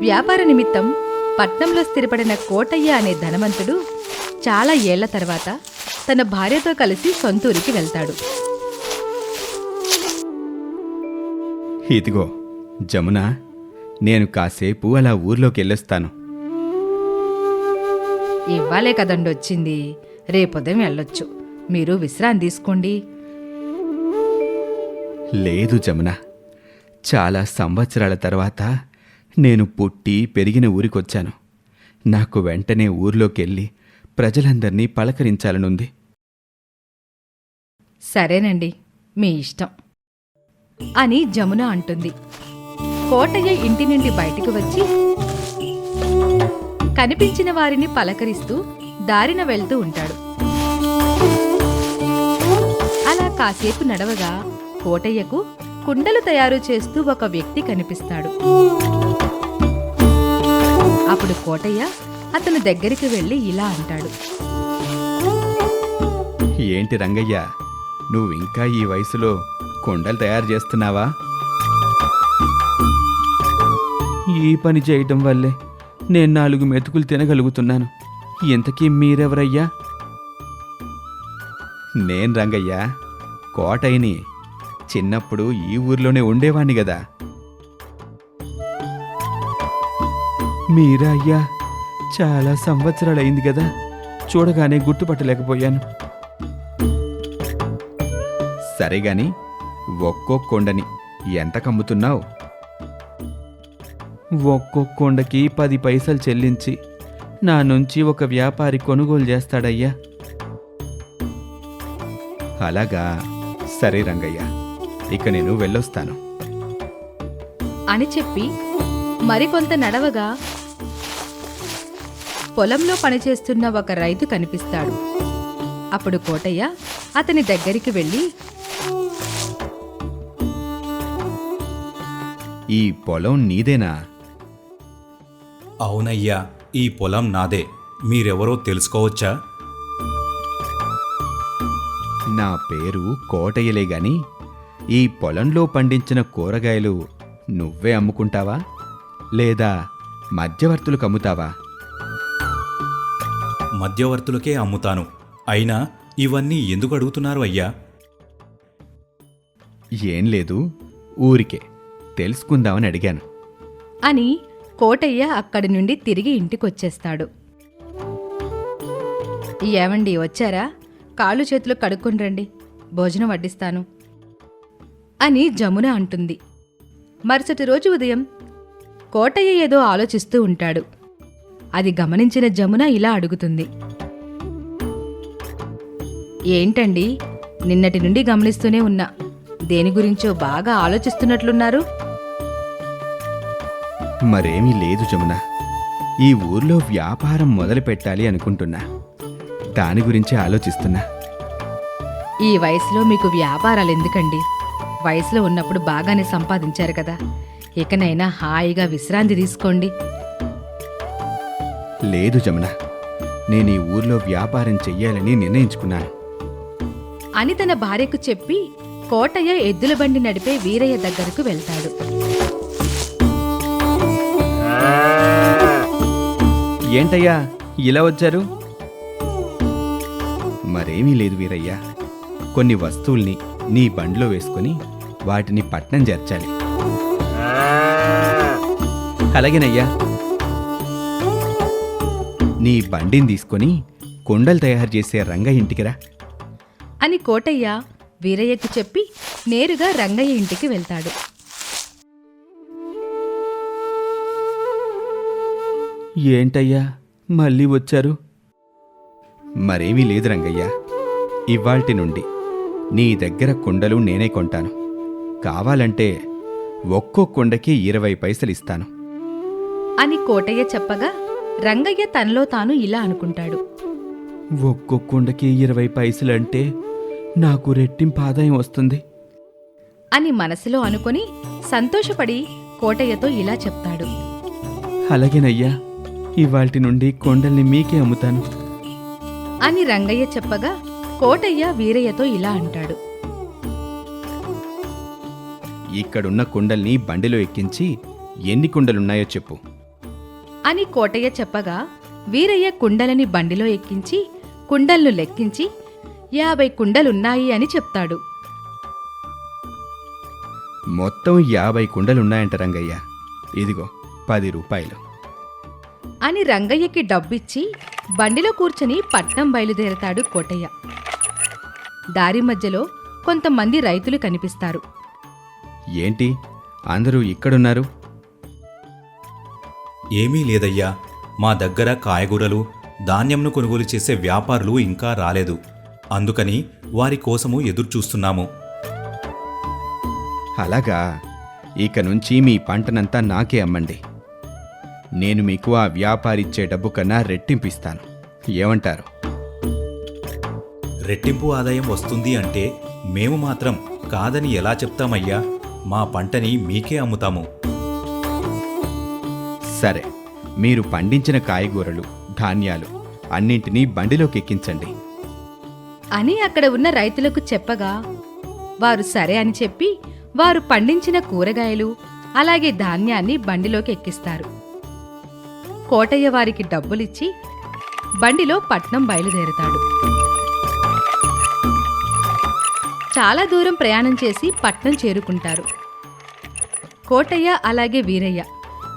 వ్యాపార నిమిత్తం పట్నంలో స్థిరపడిన కోటయ్య అనే ధనవంతుడు చాలా ఏళ్ల తర్వాత తన భార్యతో కలిసి సొంతూరికి వెళ్తాడు. ఇదిగో జమున, నేను కాసేపు అలా ఊర్లోకి వెళ్ళొస్తాను. ఇవ్వాలే కదండి వచ్చింది, రేపొదయం వెళ్ళొచ్చు. మీరు విశ్రాంతి తీసుకోండి. లేదు జమున, చాలా సంవత్సరాల తర్వాత నేను పుట్టి పెరిగిన ఊరికొచ్చాను. నాకు వెంటనే ఊర్లోకెళ్ళి ప్రజలందర్నీ పలకరించాలనుంది. సరేనండి, మీ ఇష్టం అని జమున అంటుంది. కోటయ్య ఇంటి నుండి బయటికి వచ్చి కనిపించిన వారిని పలకరిస్తూ దారిన వెళ్తూ ఉంటాడు. అలా కాసేపు నడవగా కోటయ్యకు కుండలు తయారు చేస్తూ ఒక వ్యక్తి కనిపిస్తాడు. అప్పుడు కోటయ్య అతని దగ్గరికి వెళ్ళి ఇలా అంటాడు. ఏంటి రంగయ్య, నువ్వింకా ఈ వయసులో కుండలు తయారు చేస్తున్నావా? ఈ పని చేయటం వల్లే నేను 4 మెతుకులు తినగలుగుతున్నాను. ఇంతకీ మీరెవరయ్యా? నేను రంగయ్య, కోటయ్యని. చిన్నప్పుడు ఈ ఊర్లోనే ఉండేవాణ్ణి గదా. మీరా అయ్యా? చాలా సంవత్సరాలైంది గదా, చూడగానే గుర్తుపట్టలేకపోయాను. సరేగాని ఒక్కో కొండని ఎంత కమ్ముతున్నావు? ఒక్కో కొండకి 10 పైసలు చెల్లించి నా నుంచి ఒక వ్యాపారి కొనుగోలు చేస్తాడయ్యా. అలాగా, సరే రంగయ్య, ఇక నేను వెళ్ళొస్తాను అని చెప్పి మరికొంత నడవగా పొలంలో పనిచేస్తున్న ఒక రైతు కనిపిస్తాడు. అప్పుడు కోటయ్య అతని దగ్గరికి వెళ్ళి, ఈ పొలం నీదేనా? అవునయ్యా, ఈ పొలం నాదే. మీరెవరో తెలుసుకోవచ్చా? నా పేరు కోటయ్యలే గాని ఈ పొలంలో పండించిన కూరగాయలు నువ్వే అమ్ముకుంటావా, లేదా మధ్యవర్తులకు అమ్ముతావా? మధ్యవర్తులకే అమ్ముతాను. అయినా ఇవన్నీ ఎందుకు అడుగుతున్నారు అయ్యా? ఏం లేదు, ఊరికే తెలుసుకుందామని అడిగాను అని కోటయ్య అక్కడి నుండి తిరిగి ఇంటికొచ్చేస్తాడు. ఏమండి, వచ్చారా? కాళ్ళు చేతులు కడుక్కొని రండి, భోజనం వడ్డిస్తాను అని జమున అంటుంది. మరుసటి రోజు ఉదయం కోటయ్య ఏదో ఆలోచిస్తూ ఉంటాడు. అది గమనించిన జమున ఇలా అడుగుతుంది. ఏంటండి, నిన్నటి నుండి గమనిస్తూనే ఉన్నా, దేని గురించో బాగా ఆలోచిస్తున్నట్లున్నారు? మరేమీ లేదు జమున, ఈ ఊర్లో వ్యాపారం మొదలు పెట్టాలి అనుకుంటున్నా. దాని గురించి ఆలోచిస్తున్నా. ఈ వయసులో మీకు వ్యాపారాలు ఎందుకండి? వయసులో ఉన్నప్పుడు బాగానే సంపాదించారు కదా, ఇకనైనా హాయిగా విశ్రాంతి తీసుకోండి. లేదు జమున, నేను ఈ ఊర్లో వ్యాపారం చెయ్యాలని నిర్ణయించుకున్నాను అని తన భార్యకు చెప్పి కోటయ్య ఎద్దుల బండి నడిపే వీరయ్య దగ్గరకు వెళ్తాడు. ఏంటయ్యా ఇలా వచ్చారు? మరేమీ లేదు వీరయ్య, కొన్ని వస్తువుల్ని నీ బండిలో వేసుకుని వాటిని పట్నం చేర్చాలి. అలాగేనయ్యా. నీ బండిని తీసుకొని కుండలు తయారు చేసే రంగయ్య ఇంటికి రా అని కోటయ్య వీరయ్యకు చెప్పి నేరుగా రంగయ్య ఇంటికి వెళ్తాడు. ఏంటయ్యా మళ్ళీ వచ్చారు? మరేమీ లేదు రంగయ్య, ఇవాల్టి నుండి నీ దగ్గర కుండలు నేనే కొంటాను. కావాలంటే ఒక్కో కుండకి 20 పైసలు ఇస్తాను అని కోటయ్య చెప్పగా రంగయ్య తనలో తాను ఇలా అనుకుంటాడు. ఒక్కో కుండకి 20 పైసలంటే నాకు రెట్టింపు ఆదాయం వస్తుంది అని మనసులో అనుకొని సంతోషపడి కోటయ్యతో ఇలా చెప్తాడు. అలాగేనయ్యా, ఇవాల్టి నుండి కొండల్ని మీకే అమ్ముతాను అని రంగయ్య చెప్పగా కోటయ్య వీరయ్యతో ఇలా అంటాడు. ఇక్కడున్న కుండల్ని బండిలో ఎక్కించి ఎన్ని కుండలున్నాయో చెప్పు, అని కోటయ్య చెప్పగా వీరయ్య కుండలని బండిలో ఎక్కించి కుండలను లెక్కించి 50 కుండలున్నాయి అని చెప్తాడు. మొత్తం 50 కుండలున్నాయంట రంగయ్య. ఇదిగో 10 రూపాయలు అని రంగయ్యకి డబ్బిచ్చి బండిలో కూర్చొని పట్నం బయలుదేరతాడు కోటయ్య. దారి మధ్యలో కొంతమంది రైతులు కనిపిస్తారు. ఏంటి అందరూ ఇక్కడున్నారు? ఏమీ లేదయ్యా, మా దగ్గర కాయగూరలు, ధాన్యంను కొనుగోలు చేసే వ్యాపారులు ఇంకా రాలేదు. అందుకని వారి కోసము ఎదురుచూస్తున్నాము. అలాగా, ఇక నుంచి మీ పంటనంతా నాకే అమ్మండి. నేను మీకు ఆ వ్యాపారిచ్చే డబ్బు కన్నా రెట్టింపిస్తాను. ఏమంటారు? రెట్టింపు ఆదాయం వస్తుంది అంటే మేము మాత్రం కాదని ఎలా చెప్తామయ్యా? మా పంటని మీకే అమ్ముతాము. సరే, మీరు పండించిన కాయగూరలు, ధాన్యాలు అన్నింటినీ బండిలోకి ఎక్కించండి అని అక్కడ ఉన్న రైతులకు చెప్పగా వారు సరే అని చెప్పి వారు పండించిన కూరగాయలు అలాగే ధాన్యాన్ని బండిలోకి ఎక్కిస్తారు. కోటయ్య వారికి డబ్బులిచ్చి బండిలో పట్నం బయలుదేరుతాడు. చాలా దూరం ప్రయాణం చేసి పట్నం చేరుకుంటారు. కోటయ్య అలాగే వీరయ్య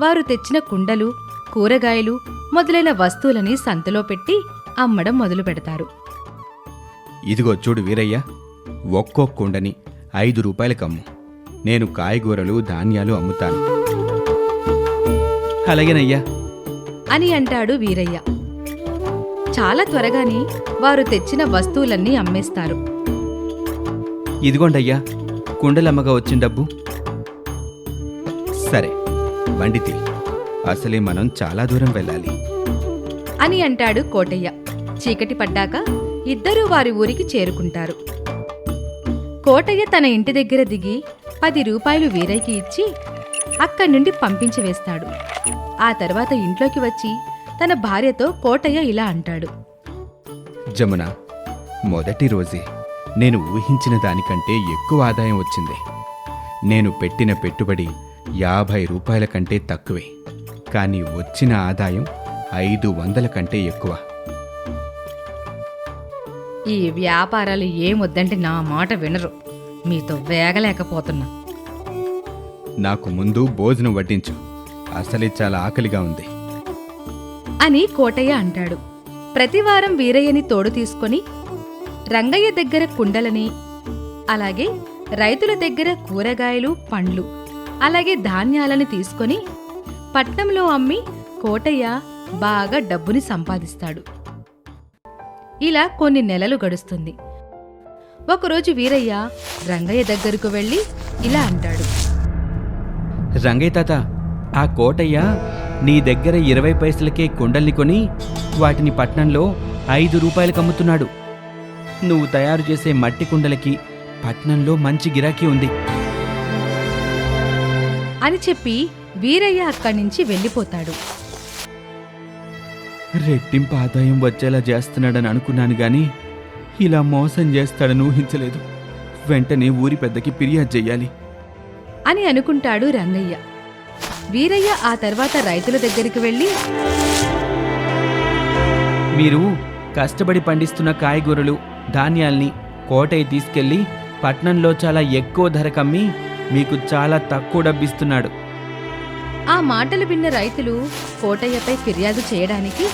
వారు తెచ్చిన కుండలు, కూరగాయలు మొదలైన వస్తువులని సంతలో పెట్టి అమ్మడం మొదలు పెడతారు. ఇదిగో చూడు వీరయ్య, ఒక్కో కుండని 5 రూపాయలకమ్ము. నేను కాయగూరలు, ధాన్యాలు అమ్ముతాను. అలాగేనయ్యా అని అంటాడు వీరయ్య. చాలా త్వరగానే వారు తెచ్చిన వస్తువులన్నీ అమ్మేస్తారు. ఇదిగోండయ్యా కుండలమ్మగా వచ్చిన డబ్బు. సరే, బండితి, అసలే మనం చాలా దూరం వెళ్ళాలి అని అంటాడు కోటయ్య. చీకటి పడ్డాక ఇద్దరూ వారి ఊరికి చేరుకుంటారు. కోటయ్య తన ఇంటి దగ్గర దిగి 10 రూపాయలు వీరయ్యకి ఇచ్చి అక్కడి నుండి పంపించి వేస్తాడు. ఆ తర్వాత ఇంట్లోకి వచ్చి తన భార్యతో కోటయ్య ఇలా అంటాడు. జమున, మొదటి రోజే నేను ఊహించిన దానికంటే ఎక్కువ ఆదాయం వచ్చింది. నేను పెట్టిన పెట్టుబడి 50 రూపాయల కంటే తక్కువే, కానీ వచ్చిన ఆదాయం 500 కంటే ఎక్కువ. ఈ వ్యాపారాలు ఏమొద్దంటే నా మాట వినరు. మీతో వేగలేకపోతున్నా. నాకు ముందు భోజనం వడ్డించు, అసలే చాలా ఆకలిగా ఉంది అని కోటయ్య అంటాడు. ప్రతివారం వీరయ్యని తోడు తీసుకొని రంగయ్య దగ్గర కుండలని అలాగే రైతుల దగ్గర కూరగాయలు, పండ్లు అలాగే ధాన్యాలని తీసుకొని పట్నంలో అమ్మి కోటయ్య బాగా డబ్బుని సంపాదిస్తాడు. ఇలా కొన్ని నెలలు గడుస్తుంది. ఒకరోజు వీరయ్య రంగయ్య దగ్గరకు వెళ్ళి ఇలా అంటాడు. రంగయ్య తాత, ఆ కోటయ్య నీ దగ్గర 20 పైసలకే కుండల్ని కొని వాటిని పట్నంలో 5 రూపాయలకు అమ్ముతున్నాడు. నువ్వు తయారు చేసే మట్టి కుండలకి పట్నంలో మంచి గిరాకీ ఉంది అని చెప్పి వీరయ్య అక్కడి నుంచి వెళ్ళిపోతాడు. రెట్టింపు ఆదాయం వచ్చేలా చేస్తున్నాడని అనుకున్నాను గాని ఇలా మోసం చేస్తాడని ఊహించలేదు. వెంటనే ఊరి పెద్దకి ఫిర్యాదు చెయ్యాలి అని అనుకుంటాడు రంగయ్య. వీరయ్య ఆ తర్వాత రైతుల దగ్గరికి వెళ్ళి, మీరు కష్టపడి పండిస్తున్న కాయగూరలు, ధాన్యాల్ని కోటయ్య తీసుకెళ్లి పట్నంలో చాలా ఎక్కువ ధరకమ్మి మీకు చాలా తక్కువ డబ్బిస్తున్నాడు. ఆ మాటలు విన్న రైతులు కోటయ్యపై ఫిర్యాదు చేయడానికి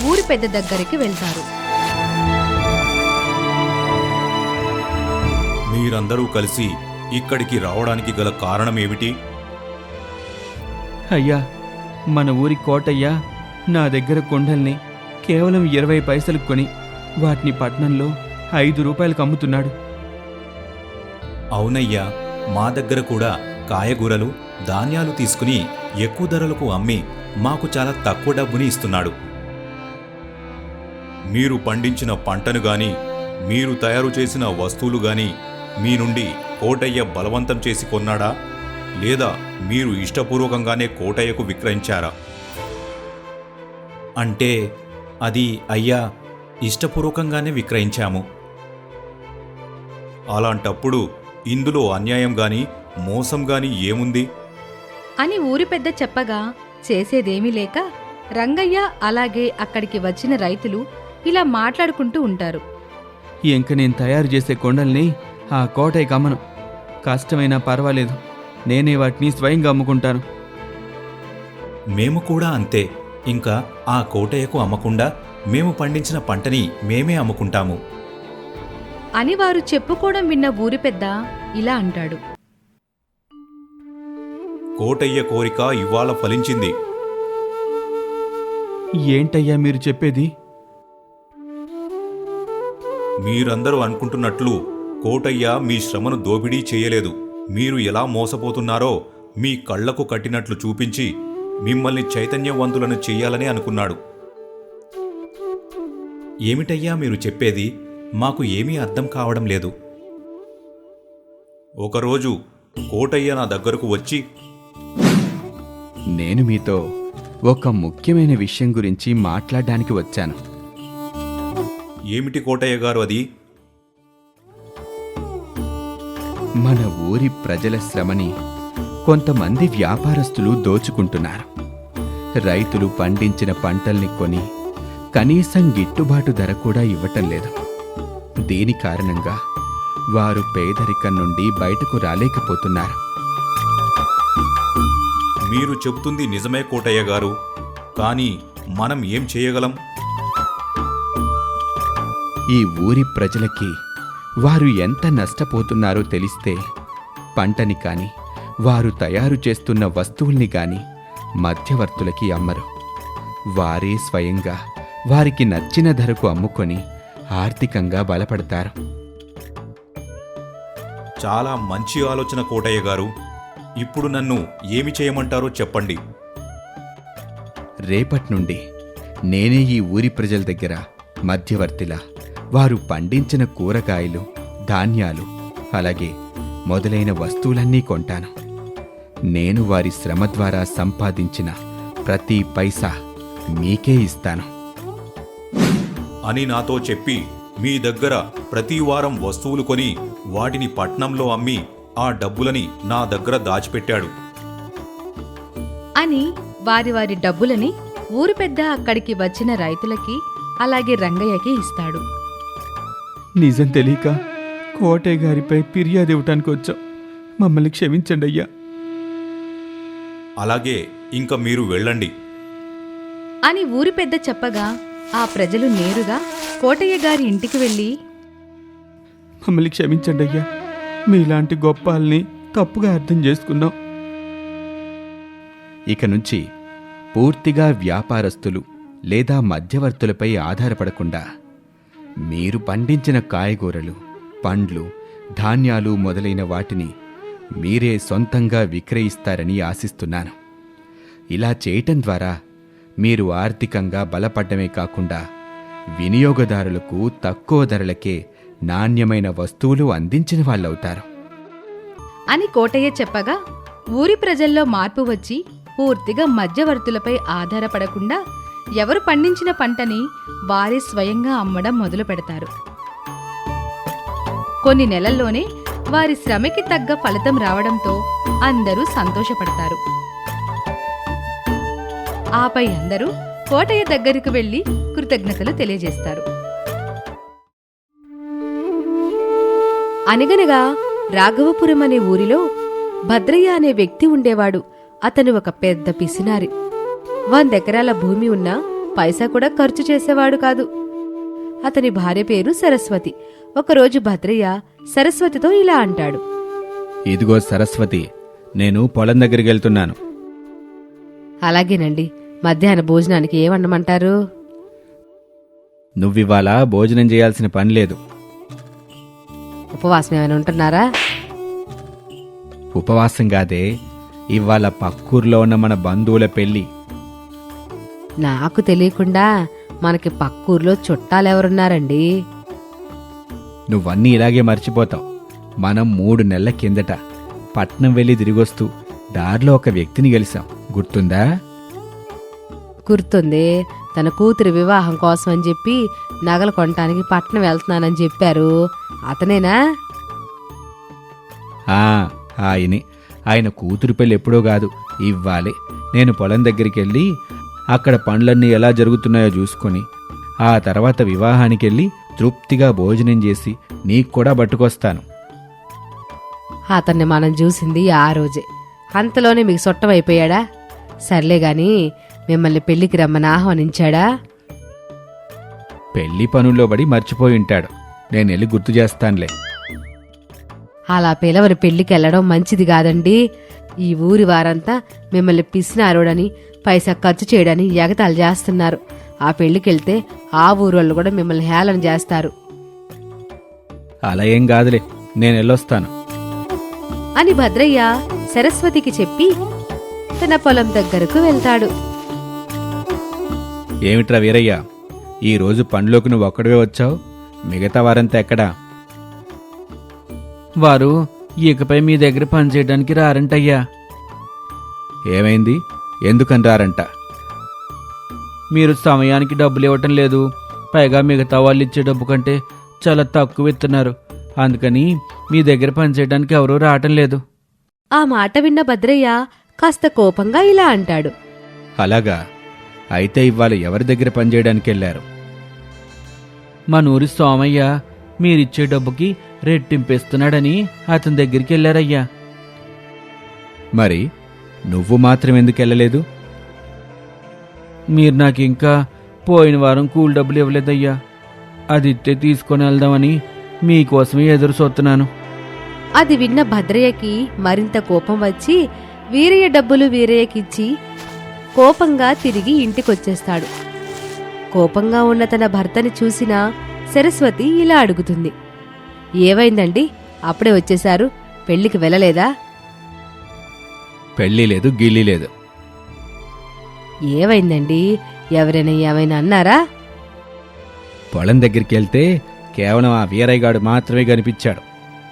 ఊరి పెద్ద దగ్గరికి వెళ్తారు. మీరందరూ కలిసి ఇక్కడికి రావడానికి గల కారణమేమిటి? అయ్యా, మన ఊరి కోటయ్య నా దగ్గర కుండల్ని కేవలం 20 పైసలకు కొని వాటిని పట్నంలో 5 రూపాయలకు అమ్ముతున్నాడు. అవునయ్యా, మా దగ్గర కూడా కాయగూరలు, ధాన్యాలు తీసుకుని ఎక్కువ ధరలకు అమ్మి మాకు చాలా తక్కువ డబ్బుని ఇస్తున్నాడు. మీరు పండించిన పంటను గాని, మీరు తయారు చేసిన వస్తువులు గాని మీ నుండి కోటయ్య బలవంతం చేసి కొన్నాడా, లేదా మీరు ఇష్టపూర్వకంగానే కోటయ్యకు విక్రయించారా? అంటే అది అయ్యా, ఇష్టపూర్వకంగానే విక్రయించాము. అలాంటప్పుడు ఇందులో అన్యాయం గాని మోసం గాని ఏముంది అని ఊరి పెద్ద చెప్పగా చేసేదేమీ లేక రంగయ్య అలాగే అక్కడికి వచ్చిన రైతులు ఇలా మాట్లాడుకుంటూ ఉంటారు. ఇంక నేను తయారు చేసే కొండల్ని ఆ కోటయ్యకి అమ్మను. కష్టమైనా పర్వాలేదు, నేనే వాటిని స్వయంగా అమ్ముకుంటాను. మేము కూడా అంతే. ఇంకా ఆ కోటయ్యకు అమ్మకుండా మేము పండించిన పంటని మేమే అమ్ముకుంటాము అని వారు చెప్పుకోవడం విన్న ఊరి పెద్ద ఇలా అంటాడు. కోటయ్య కోరిక ఇవాళ ఫలించింది. ఏంటయ్యా మీరు చెప్పేది? మీరందరూ అనుకుంటున్నట్లు కోటయ్య మీ శ్రమను దోపిడీ చేయలేదు. మీరు ఎలా మోసపోతున్నారో మీ కళ్లకు కట్టినట్లు చూపించి మిమ్మల్ని చైతన్యవంతులను చెయ్యాలని అనుకున్నాడు. ఏమిటయ్యా మీరు చెప్పేది? మాకు ఏమీ అర్థం కావడం లేదు. ఒకరోజు కోటయ్య నా దగ్గరకు వచ్చి, నేను మీతో ఒక ముఖ్యమైన విషయం గురించి మాట్లాడడానికి వచ్చాను. ఏమిటి కోటయ్య గారు అది? మన ఊరి ప్రజల శ్రమని కొంతమంది వ్యాపారస్తులు దోచుకుంటున్నారు. రైతులు పండించిన పంటల్ని కొని కనీసం గిట్టుబాటు ధర కూడా ఇవ్వటం లేదు. దీని కారణంగా వారు పేదరికం నుండి బయటకు రాలేకపోతున్నారు. మీరు చెబుతుంది నిజమే కోటయ్య గారు, కానీ మనం ఏం చేయగలం? ఈ ఊరి ప్రజలకి వారు ఎంత నష్టపోతున్నారో తెలిస్తే పంటని కాని వారు తయారు చేస్తున్న వస్తువుల్ని కాని మధ్యవర్తులకి అమ్మరు. వారే స్వయంగా వారికి నచ్చిన ధరకు అమ్ముకొని ఆర్థికంగా బలపడతారు. చాలా మంచి ఆలోచన కోటయ్య గారు. ఇప్పుడు నన్ను ఏమి చేయమంటారో చెప్పండి. రేపటి నుండి నేనే ఈ ఊరి ప్రజల దగ్గర మధ్యవర్తిలా వారు పండించిన కూరగాయలు, ధాన్యాలు, అలాగే మొదలైన వస్తువులన్నీ కొంటాను. నేను వారి శ్రమ ద్వారా సంపాదించిన ప్రతి పైసా మీకే ఇస్తాను అని నాతో చెప్పి మీ దగ్గర ప్రతి వారం వస్తువులు కొని వాటిని పట్నంలో అమ్మి ఆ డబ్బులని నా దగ్గర దాచిపెట్టాడు అని వారి వారి డబ్బులని ఊరి పెద్ద అక్కడికి వచ్చిన రైతులకి అలాగే రంగయ్యకి ఇస్తాడు. నిజం తెలియక కోటయ్య గారిపై ఫిర్యాదు ఇవ్వటానికి వచ్చాం. మమ్మల్ని క్షమించండి అయ్యా. అలాగే ఇంక మీరు వెళ్ళండి అని ఊరి పెద్ద చెప్పగా ఆ ప్రజలు నేరుగా కోటయ్య గారి ఇంటికి వెళ్ళి, మమ్మల్ని క్షమించండి అయ్యా, మీలాంటి గొప్పల్ని తప్పుగా అర్థం చేసుకున్నాం. ఇక నుంచి పూర్తిగా వ్యాపారస్తులు లేదా మధ్యవర్తులపై ఆధారపడకుండా మీరు పండించిన కాయగూరలు, పండ్లు, ధాన్యాలు మొదలైన వాటిని మీరే సొంతంగా విక్రయిస్తారని ఆశిస్తున్నాను. ఇలా చేయటం ద్వారా మీరు ఆర్థికంగా బలపడ్డమే కాకుండా వినియోగదారులకు తక్కువ ధరలకే నాణ్యమైన వస్తువులు అందించిన వాళ్ళవుతారు అని కోటయ్య చెప్పగా ఊరి ప్రజల్లో మార్పు వచ్చి పూర్తిగా మధ్యవర్తులపై ఆధారపడకుండా ఎవరు పండించిన పంటని వారే స్వయంగా అమ్మడం మొదలు పెడతారు. కొన్ని నెలల్లోనే వారి శ్రమకి తగ్గ ఫలితం రావడంతో అందరూ సంతోషపడతారు. ఆపై అందరూ కోటయ్య దగ్గరకు వెళ్లి కృతజ్ఞతలు తెలియజేస్తారు. అనగనగా రాఘవపురం అనే ఊరిలో భద్రయ్య అనే వ్యక్తి ఉండేవాడు. అతను ఒక పెద్ద పిసినారి. 100 ఎకరాల భూమి ఉన్నా పైసా కూడా ఖర్చు చేసేవాడు కాదు. అతని భార్య పేరు సరస్వతి. ఒకరోజు భద్రయ్య సరస్వతితో ఇలా అంటాడు. ఇదిగో సరస్వతి, నేను పొలం దగ్గరికి వెళ్తున్నాను. అలాగేనండి, మధ్యాహ్న భోజనానికి ఏమన్నమంటారు? నువ్వివాళ భోజనం చేయాల్సిన పని లేదు. ఉపవాసం ఏమైనా ఉంటున్నారా? ఉపవాసం కాదే, ఇవాళ పక్కూర్లో ఉన్న మన బంధువుల పెళ్లి. నాకు తెలియకుండా మనకి పక్కూర్లో చుట్టాలెవరున్నారండి? నువ్వన్నీ ఇలాగే మర్చిపోతావు. మనం 3 నెలల కిందట పట్నం వెళ్ళి తిరిగొస్తూ దారిలో ఒక వ్యక్తిని కలిసాం, గుర్తుందా? గుర్తుంది. తన కూతురి వివాహం కోసం అని చెప్పి నగలు కొనటానికి పట్నం వెళ్తున్నానని చెప్పారు. అతనేనా? ఆయనే. ఆయన కూతురు పెళ్ళి ఎప్పుడో కాదు, ఇవ్వాలి. నేను పొలం దగ్గరికి వెళ్ళి అక్కడ పనులన్నీ ఎలా జరుగుతున్నాయో చూసుకొని ఆ తర్వాత వివాహానికి వెళ్ళి తృప్తిగా భోజనం చేసి నీకు కూడా పట్టుకొస్తాను. అతన్ని మనం చూసింది ఆ రోజే, అంతలోనే మీకు సొట్టమైపోయాడా? సర్లే గాని మిమ్మల్ని పెళ్లికి రమ్మని ఆహ్వానించాడా? పెళ్లి పనుల్లో పడి మర్చిపోయి ఉంటాడు. నేను వెళ్ళి గుర్తు చేస్తానులే. అలా పిలవని పెళ్లికి వెళ్ళడం మంచిది కాదండి. ఈ ఊరి వారంతా మిమ్మల్ని పిసినారోడని పైసా ఖర్చు చేయడని ఎగతాళి చేస్తున్నారు. ఆ పెళ్లికెళ్తే ఆ ఊరోళ్ళు కూడా మిమ్మల్ని హేళన చేస్తారు అలా ఏం కాదులే, నేను వెళ్ళొస్తాను అని భద్రయ్య సరస్వతికి చెప్పి తన పొలం దగ్గరకు వెళ్తాడు. ఏమిట్రా వీరయ్య, ఈరోజు పనిలోకి నువ్వు ఒక్కడివే వచ్చావు, మిగతా వారంతా ఎక్కడా? వారు ఇకపై మీ దగ్గర పనిచేయడానికి రారంటయ్యా. ఏమైంది, ఎందుకని రారంట? మీరు సమయానికి డబ్బులు ఇవ్వటం లేదు, పైగా మిగతా వాళ్ళు ఇచ్చే డబ్బు కంటే చాలా తక్కువ ఇస్తున్నారు, అందుకని మీ దగ్గర పనిచేయడానికి ఎవరూ రావటం లేదు. ఆ మాట విన్న భద్రయ్య కాస్త కోపంగా ఇలా అంటాడు. అలాగా, అయితే ఇవాళ ఎవరి దగ్గర పనిచేయడానికి వెళ్ళారు? మా నూరి సోమయ్య మీరిచ్చే డబ్బుకి రెట్టింపేస్తున్నాడని అతని దగ్గరికి వెళ్ళారయ్యా. మరి నువ్వు మాత్రం ఎందుకు వెళ్ళలేదు? మీరు నాకు ఇంకా పోయిన వారం కూలి డబ్బులు ఇవ్వలేదయ్యా, అది ఇట్టే తీసుకొని వెళ్దామని మీకోసమే ఎదురు చూస్తున్నాను. అది విన్న భద్రయ్యకి మరింత కోపం వచ్చి వీరయ్య డబ్బులు వీరయ్యకిచ్చి కోపంగా తిరిగి ఇంటికొచ్చేస్తాడు. కోపంగా ఉన్న తన భర్తని చూసిన సరస్వతి ఇలా అడుగుతుంది. ఏవైందండి, అప్పుడే వచ్చేశారు, పెళ్లికి వెళ్ళలేదా? పెళ్లి లేదు, గిల్లి లేదు. ఏవైందండి, ఎవరైనా ఏమైనా అన్నారా? పొలం దగ్గరికి వెళ్తే కేవలం ఆ వీరయ్యగాడు మాత్రమే కనిపించాడు.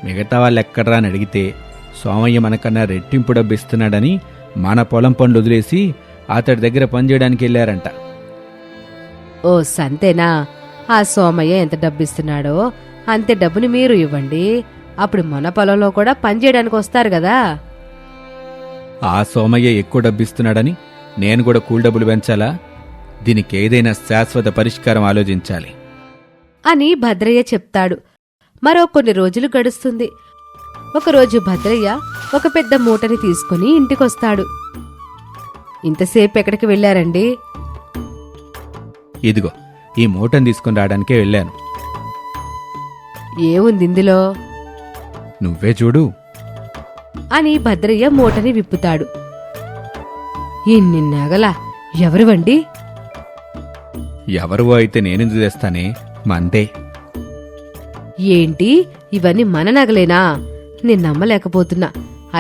మిగతా వాళ్ళు ఎక్కడ్రా అని అడిగితే సోమయ్య మనకన్నా రెట్టింపు డబ్బు ఇస్తున్నాడని మన పొలం పనులు వదిలేసి అతడి దగ్గర పనిచేయడానికి వెళ్ళారంట. ఓ సంతేనా? ఆ సోమయ్య ఎంత డబ్బిస్తున్నాడో అంతే డబ్బుని మీరు ఇవ్వండి, అప్పుడు మన పొలంలో కూడా పనిచేయడానికి వస్తారు కదా. ఆ సోమయ్య ఎక్కువ డబ్బిస్తున్నాడని నేను కూడా కూలి డబ్బులు పెంచాలా? దీనికి ఏదైనా శాశ్వత పరిష్కారం ఆలోచించాలి అని భద్రయ్య చెప్తాడు. మరో కొన్ని రోజులు గడుస్తుంది. ఒకరోజు భద్రయ్య ఒక పెద్ద మూటని తీసుకుని ఇంటికొస్తాడు. ఇంతసేపు ఎక్కడికి వెళ్ళారండి? ఇదిగో ఈ మూటను తీసుకుని రావడానికే వెళ్ళాను. ఏముంది ఇందులో? నువ్వే చూడు అని భద్రయ్య మూటని విప్పుతాడు. ఇన్ని నగలా ఎవరివండి? ఎవరివో అయితే నేనెందుకు తెస్తానే, మందే. ఏంటి, ఇవన్నీ మన నగలేనా? నేను నమ్మలేకపోతున్నా.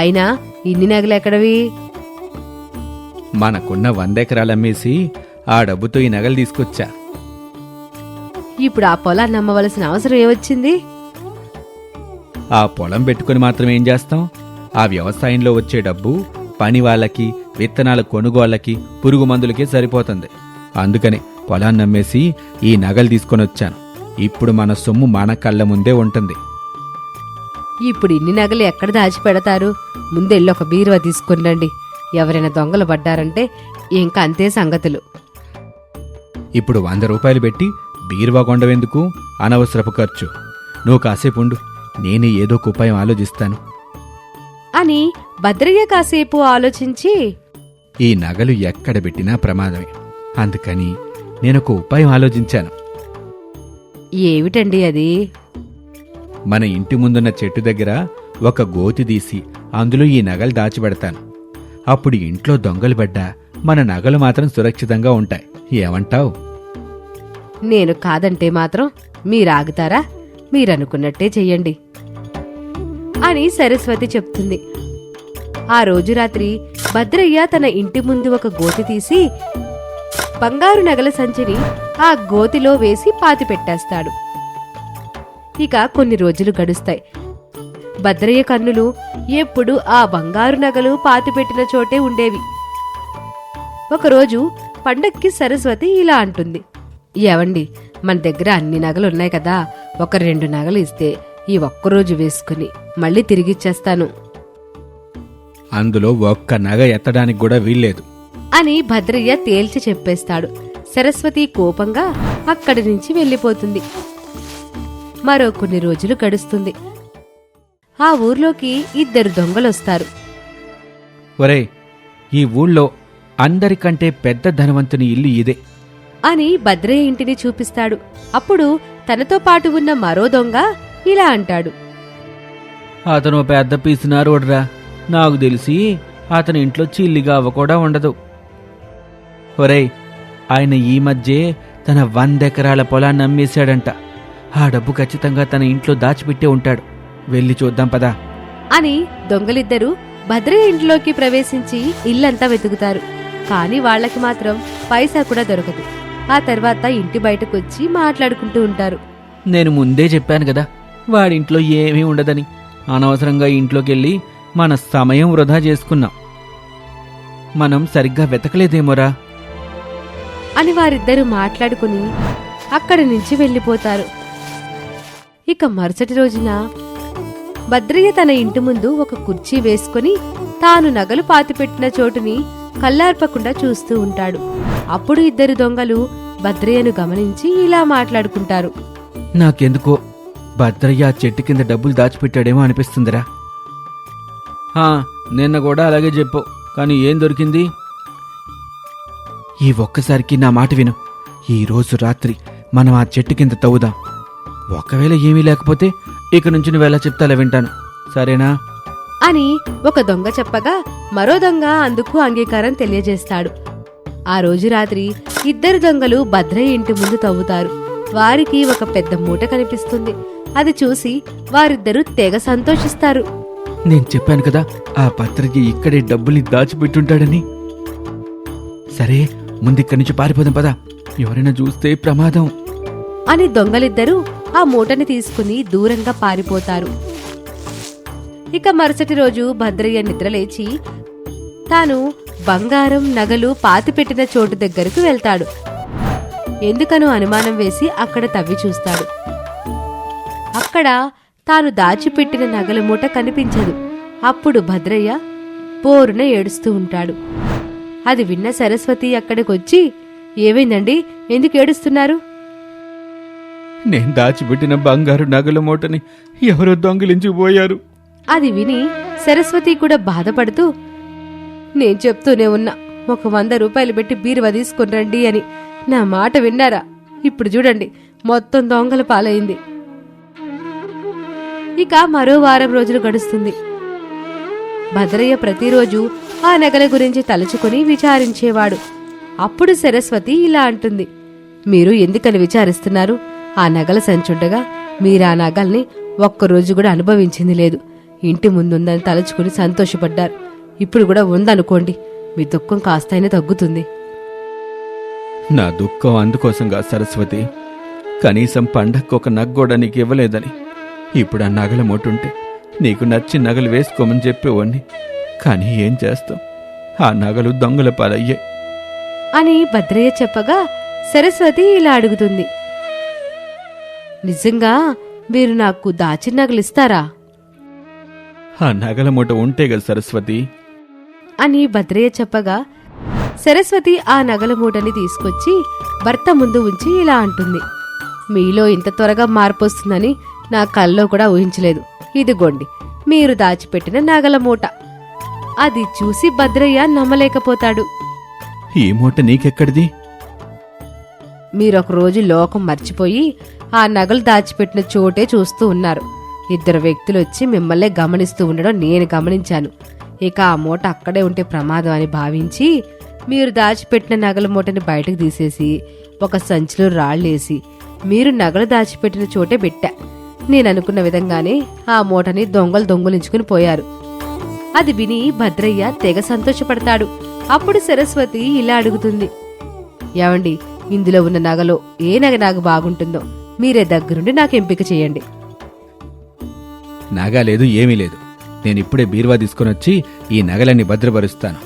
అయినా ఇన్ని నగలెక్కడవి? మనకున్న 100 ఎకరాలు అమ్మేసి ఆ డబ్బుతో ఈ నగలు తీసుకొచ్చా. ఇప్పుడు ఆ పొలాన్ని అమ్మవలసిన అవసరం ఏమొచ్చింది? ఆ పొలం పెట్టుకుని మాత్రం ఏం చేస్తాం? ఆ వ్యవసాయంలో వచ్చే డబ్బు పని వాళ్ళకి, విత్తనాల కొనుగోళ్ళకి, పురుగు మందులకే సరిపోతుంది. అందుకనే పొలాన్ని అమ్మేసి ఈ నగలు తీసుకొని వచ్చాను. ఇప్పుడు మన సొమ్ము మన కళ్ళ ముందే ఉంటుంది. ఇప్పుడు ఇన్ని నగలు ఎక్కడ దాచిపెడతారు? ముందెళ్ళి ఒక బీరువా తీసుకుని రండి. ఎవరైనా దొంగలు పడ్డారంటే ఇంకా అంతే సంగతులు. ఇప్పుడు 100 రూపాయలు పెట్టి బీరువా కొండవెందుకు? అనవసరపు ఖర్చు. నువ్వు కాసేపు ఉండు, నేనే ఏదో ఒక ఉపాయం ఆలోచిస్తాను అని భద్రయ్య కాసేపు ఆలోచించి, ఈ నగలు ఎక్కడ పెట్టినా ప్రమాదమే, అందుకని నేనొక ఉపాయం ఆలోచించాను. ఏమిటండి అది? మన ఇంటి ముందున్న చెట్టు దగ్గర ఒక గోతి తీసి అందులో ఈ నగలు దాచిపెడతాను. అప్పుడు ఇంట్లో దొంగలు పడ్డా మన నగలు మాత్రం సురక్షితంగా ఉంటాయి. ఏమంటావ్? నేను కాదంటే మాత్రం మీరాగుతారా? మీరనుకున్నట్టే చెయ్యండి అని సరస్వతి చెప్తుంది. ఆ రోజు రాత్రి భద్రయ్య తన ఇంటి ముందు ఒక గోతి తీసి బంగారు నగల సంచిని ఆ గోతిలో వేసి పాతిపెట్టేస్తాడు. ఇక కొన్ని రోజులు గడుస్తాయి. భద్రయ్య కన్నులు ఎప్పుడు ఆ బంగారు నగలు పాతిపెట్టిన చోటే ఉండేవి. ఒకరోజు పండక్కి సరస్వతి ఇలా అంటుంది. ఏవండి, మన దగ్గర అన్ని నగలున్నాయి కదా, ఒక 2 నగలు ఇస్తే ఈ ఒక్కరోజు వేసుకుని మళ్ళీ తిరిగిచ్చేస్తాను. అందులో ఒక్క నగ ఎత్తడానికి కూడా వీల్లేదు. అని భద్రయ్య తేల్చి చెప్పేస్తాడు. సరస్వతి కోపంగా అక్కడి నుంచి వెళ్ళిపోతుంది. మరో కొన్ని రోజులు గడుస్తుంది. ఆ ఊర్లోకి 2 దొంగలొస్తారు. ఒరేయ్, ఈ ఊళ్ళో అందరికంటే పెద్ద ధనవంతుని ఇల్లు ఇదే. అని భద్రయ్య ఇంటిని చూపిస్తాడు. అప్పుడు తనతో పాటు ఉన్న మరో దొంగ ఇలా అంటాడు. అతను పెద్ద పీసినారోడ్రా. నాకు తెలిసి అతని ఇంట్లో చిల్లిగావ కూడా ఉండదు. ఒరేయ్, ఆయన ఈ మధ్యే తన 100 ఎకరాల పొలాన్ని అమ్మేశాడంట. ఆ డబ్బు ఖచ్చితంగా తన ఇంట్లో దాచిపెట్టే ఉంటాడు. వెళ్ళి చూద్దాం పదా అని దొంగలిద్దరూ భద్రయ్య ఇంట్లోకి ప్రవేశించి ఇల్లంతా వెతుకుతారు. కాని వాళ్లకి మాత్రం పైసా కూడా దొరకదు. ఆ తర్వాత ఇంటి బయటకొచ్చి మాట్లాడుకుంటూ ఉంటారు. నేను ముందే చెప్పాను కదా, వాడింట్లో ఏమీ ఉండదని. అనవసరంగా ఇంట్లోకెళ్ళి మన సమయం వృధా చేసుకున్నాం. మనం సరిగ్గా వెతకలేదేమోరా అని వారిద్దరూ మాట్లాడుకుని అక్కడి నుంచి వెళ్ళిపోతారు. ఇక మరుసటి రోజున భద్రయ్య తన ఇంటి ముందు ఒక కుర్చీ వేసుకుని తాను నగలు పాతిపెట్టిన చోటుని కళ్ళార్పకుండా చూస్తూ ఉంటాడు. అప్పుడు 2 దొంగలు భద్రయ్యను గమనించి ఇలా మాట్లాడుకుంటారు. నాకెందుకో భద్రయ్య ఆ చెట్టు కింద డబ్బులు దాచిపెట్టాడేమో అనిపిస్తుందిరా. నిన్న కూడా అలాగే చెప్పు, కానీ ఏం దొరికింది? ఈ ఒక్కసారికి నా మాట విను. ఈరోజు రాత్రి మనం ఆ చెట్టు కింద తవ్వుదాం. ఒకవేళ ఏమీ లేకపోతే ఇక నుంచి నువ్వెలా చెప్తాలో వింటాను, సరేనా? అని ఒక దొంగ చెప్పగా మరో దొంగ అందుకు అంగీకారం తెలియజేస్తాడు. ఆ రోజు రాత్రి 2 దొంగలు భద్రయ్య ఇంటి ముందు తవ్వుతారు. వారికి ఒక పెద్ద మూట కనిపిస్తుంది. అది చూసి వారిద్దరూ తెగ సంతోషిస్తారు. నేను చెప్పాను కదా, ఆ భద్రయ్య ఇక్కడే డబ్బుల్ని దాచిపెట్టుంటాడని. సరే, ముందిక్కడి నుంచి పారిపోదాం పదా, ఎవరైనా చూస్తే ప్రమాదం అని దొంగలిద్దరూ ఆ మూటని తీసుకుని దూరంగా పారిపోతారు. ఇక మరుసటి రోజు భద్రయ్య నిద్రలేచి తాను బంగారం నగలు పాతిపెట్టిన చోటు దగ్గరకు వెళ్తాడు. ఎందుకనో అనుమానం వేసి అక్కడ తవ్వి చూస్తాడు. అక్కడ తాను దాచిపెట్టిన నగల మూట కనిపించదు. అప్పుడు భద్రయ్య పోరున ఏడుస్తూ ఉంటాడు. అది విన్న సరస్వతి అక్కడికొచ్చి, ఏమైందండి, ఎందుకు ఏడుస్తున్నారు? నేను దాచిపెట్టిన బంగారు నగల మూటని ఎవరో దొంగిలించిపోయారు. అది విని సరస్వతి కూడా బాధపడుతూ, నేను చెప్తూనే ఉన్నా, ఒక 100 రూపాయలు పెట్టి బీరువా తీసుకుని రండి అని. నా మాట విన్నారా? ఇప్పుడు చూడండి, మొత్తం దొంగల పాలైంది. ఇక మరో వారం రోజులు గడుస్తుంది. భద్రయ్య ప్రతిరోజు ఆ నగల గురించి తలుచుకుని విచారించేవాడు. అప్పుడు సరస్వతి ఇలా అంటుంది. మీరు ఎందుకని విచారిస్తున్నారు? ఆ నగల సంచుండగా మీరా నగల్ని ఒక్కరోజు కూడా అనుభవించింది లేదు. ఇంటి ముందుందని తలుచుకుని సంతోషపడ్డారు. ఇప్పుడు కూడా ఉందనుకోండి, మీ దుఃఖం కాస్తైనా తగ్గుతుంది. నా దుఃఖం అందుకోసంగా సరస్వతి, కనీసం పండక్కు ఒక నగ్గోడ నీకు ఇవ్వలేదని. ఇప్పుడు ఆ నగల మూటుంటే నీకు నచ్చిన నగలు వేసుకోమని చెప్పేవాణ్ణి. కానీ ఏం చేస్తాం, ఆ నగలు దొంగల పాలయ్యాయి అని భద్రయ్య చెప్పగా సరస్వతి ఇలా అడుగుతుంది. నిజంగా మీరు నాకు దాచిన నగలిస్తారా? ఆ నగల మూట ఉంటే కదా సరస్వతి అని భద్రయ్య చెప్పగా సరస్వతి ఆ నగల మూటని తీసుకొచ్చి భర్త ముందు ఉంచి ఇలా అంటుంది. మీలో ఇంత త్వరగా మార్పు వస్తుందని నా కల్లో కూడా ఊహించలేదు. ఇదిగోండి, మీరు దాచిపెట్టిన నగల మూట. అది చూసి భద్రయ్య నమ్మలేకపోతాడు. ఈ మూట నీకెక్కడిది? మీరొక రోజు లోకం మర్చిపోయి ఆ నగలు దాచిపెట్టిన చోటే చూస్తూ ఉన్నారు. 2 వ్యక్తులు వచ్చి మిమ్మల్నే గమనిస్తూ ఉండడం నేను గమనించాను. ఇక ఆ మూట అక్కడే ఉంటే ప్రమాదం అని భావించి మీరు దాచిపెట్టిన నగల మూటని బయటకు తీసేసి ఒక సంచిలో రాళ్లేసి మీరు నగలు దాచిపెట్టిన చోటే పెట్టా. నేననుకున్న విధంగానే ఆ మూటని దొంగలించుకుని పోయారు. అది విని భద్రయ్య తెగ సంతోషపడతాడు. అప్పుడు సరస్వతి ఇలా అడుగుతుంది. ఏమండి, ఇందులో ఉన్న నగలో ఏ నగ నాకు బాగుంటుందో మీరే దగ్గరుండి నాకు ఎంపిక చేయండి. నగా లేదు, ఏమీ లేదు. నేనిప్పుడే బీరువా తీసుకొనొచ్చి ఈ నగలన్నీ భద్రపరుస్తాను.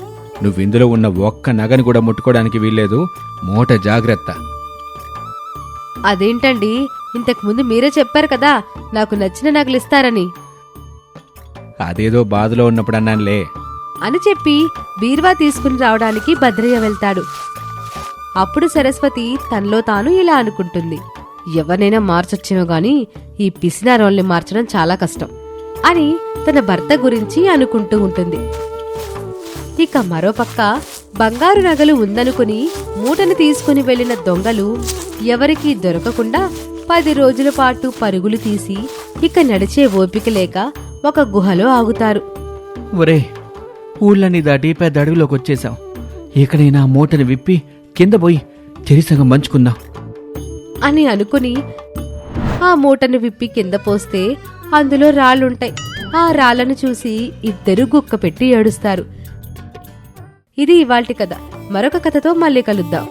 నువ్విందులో ఉన్న ఒక్క నగని కూడా ముట్టుకోవడానికి వీల్లేదు. మూట జాగ్రత్త. అదేంటండి, ఇంతకుముందు మీరే చెప్పారు కదా నాకు నచ్చిన నగలు ఇస్తారని. అదేదో బాధలో ఉన్నప్పుడు అన్నానులే. అని చెప్పి బీరువా తీసుకుని రావడానికి భద్రయ్య వెళ్తాడు. అప్పుడు సరస్వతి తనలో తాను ఇలా అనుకుంటుంది, ఎవరినైనా మార్చొచ్చేమో గాని ఈ పిసినారోల్ని మార్చడం చాలా కష్టం అని తన భర్త గురించి అనుకుంటూ ఉంటుంది. ఇక మరోపక్క బంగారు నగలు ఉందనుకుని మూటను తీసుకుని వెళ్లిన దొంగలు ఎవరికీ దొరకకుండా 10 రోజుల పాటు పరుగులు తీసి ఇక నడిచే ఓపిక లేక ఒక గుహలో ఆగుతారు. ఒరే, ఊళ్ళని దాటి పెద్ద అడవిలోకి వచ్చేశాం. ఎక్కడైనా మూటని విప్పి కింద పోయి చెరిసగం పంచుకుందాం అని అనుకుని ఆ మూటను విప్పి కింద పోస్తే అందులో రాళ్లుంటాయి. ఆ రాళ్లను చూసి ఇద్దరు గుక్క పెట్టి ఏడుస్తారు. ఇది ఇవాల్టి కథ. మరొక కథతో మళ్ళీ కలుద్దాం.